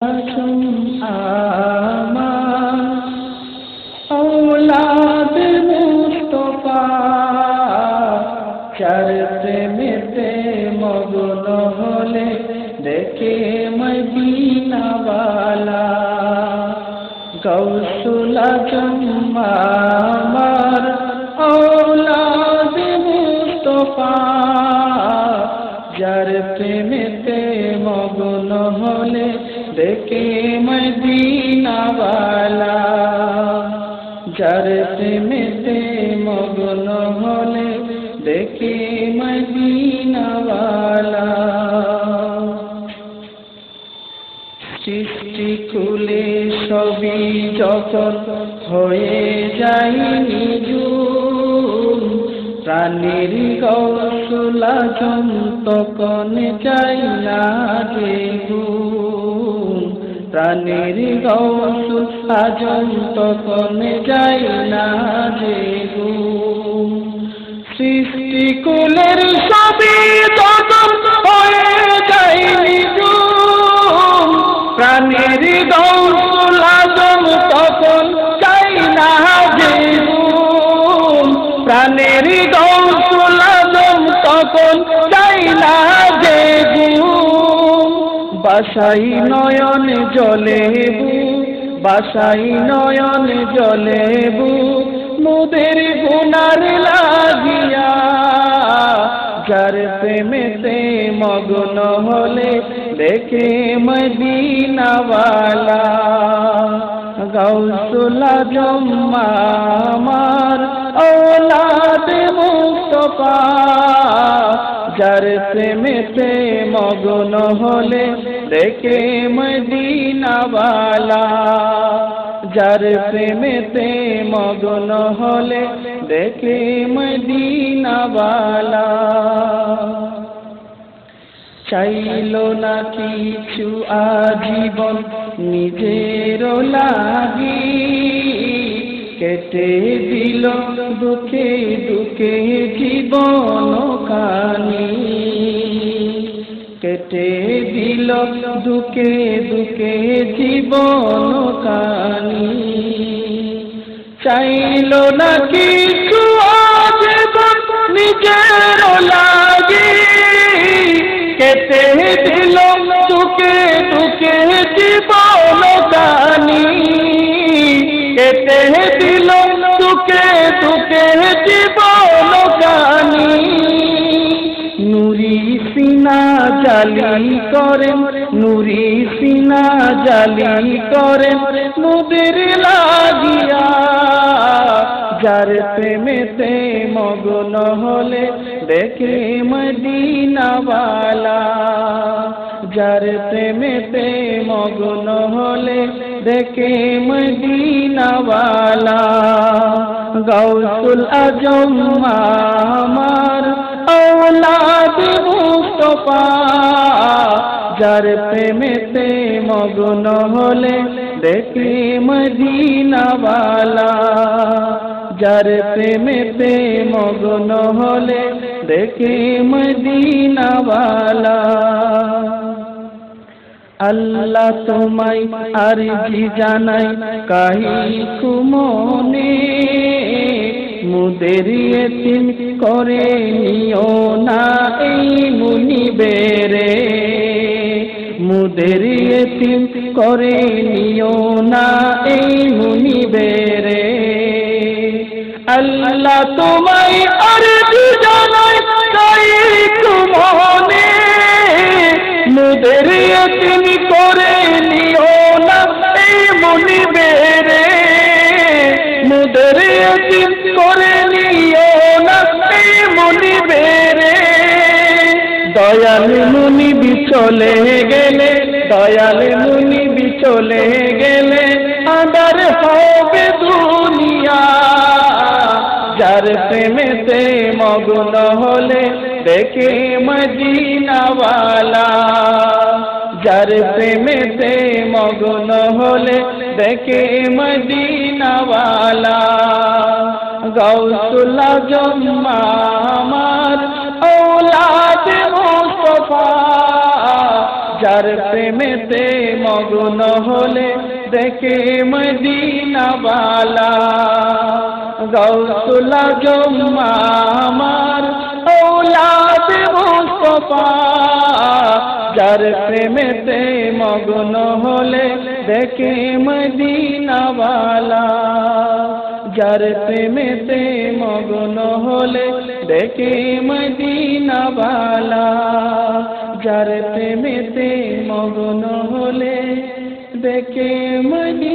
আমার औलाद मुस्तफा चार प्रेमेते मग्न होले देखे मदीना वाला गौसुल आजम আমার औलाद मुस्तफा যার প্রেমেতে মগ্ন হলে দেখে মদিনা वाला যার প্রেমেতে মগ্ন হলে দেখে মদিনা वाला সৃষ্টি খুলে সবই যখন হয়ে যায় নিঝুম প্রাণীর গৌসুল আজম তখন চাই না যে ঘুম প্রাণীর গৌসুল আজম তখন চাই না যে ঘুম সৃষ্টি কুলের সবই যখন হয়ে যায় নিঝুম প্রাণীর গৌসুল আজম তখন চাই না যে ঘুম প্রাণের গৌসুল আজম তখন চাই না যে ঘুম বাসাই নয়ন জলে বাসাই নয়ন জলে মুদের গুনার লাগিয়া যার প্রেমেতে মগ্ন হলে দেখে মদিনা वाला গৌসুল আজম আমার औलाद मुस्तफा যার প্রেমেতে মগ্ন হলে দেখে মদিনা वाला যার প্রেমেতে মগ্ন হলে দেখে মদিনা वाला চাইলো না কিছু আজীবন নিজের লাগি কেটে দিল দুঃখে দুঃখে জীবন কানি কেটে দিল দুঃখে দুঃখে জীবন কানি চাইল না কিছু আজীবন নিজের লাগি কেটে দিল দুঃখে দুঃখে জীবন কানি কেটে দিল দুঃখে দুঃখে জীবন কানি নুরি সিনা জালি করেন নুরি সিনা জালি করেন মুদের লাগিয়া যার প্রেমেতে মগ্ন হলে দেখে মদিনা वाला যার প্রেমেতে মগ্ন হলে দেখে মদিনা वाला গৌসুল আজম আমার औलाद মুস্তফা যার প্রেমেতে মগ্ন হলে দেখে মদিনা वाला যার প্রেমেতে মগ্ন হলে দেখে মদিনা वाला আল্লাহ তোমায় আরজি জানাই কাহি কুমনে মুদের ইতিম করে নিও না এই মুনিবেরে মুদের ইতিম করে নিও না এই মুনিবেরে আল্লাহ তোমায় আরজি জানাই কাহি কুমনে মুদের ইতিম করে নিও না এই মুনিবেরে মুদের ইতিম করে নিও না এই মুনিবেরে দয়াল মুনিব চলে গেলে দয়াল মুনিব চলে গেলে আঁধার হবে দুনিয়া যার প্রেমেতে মগ্ন হলে দেখে মদিনা वाला যার প্রেমেতে মগ্ন হলে দেখে মদিনা वाला গৌসুল আজম আমার औलाद मुस्तफा যার প্রেমেতে মগ্ন হলে দেখে মদিনা বালা গাউসুল আজম আমার औलाद मुस्तफा যার প্রেমেতে মগ্ন হলে দেখে মদিনা বালা যার প্রেমেতে মগ্ন হলে দেখে মদিনা বালা যার প্রেমেতে মগ্ন হলে দেখে মদিনা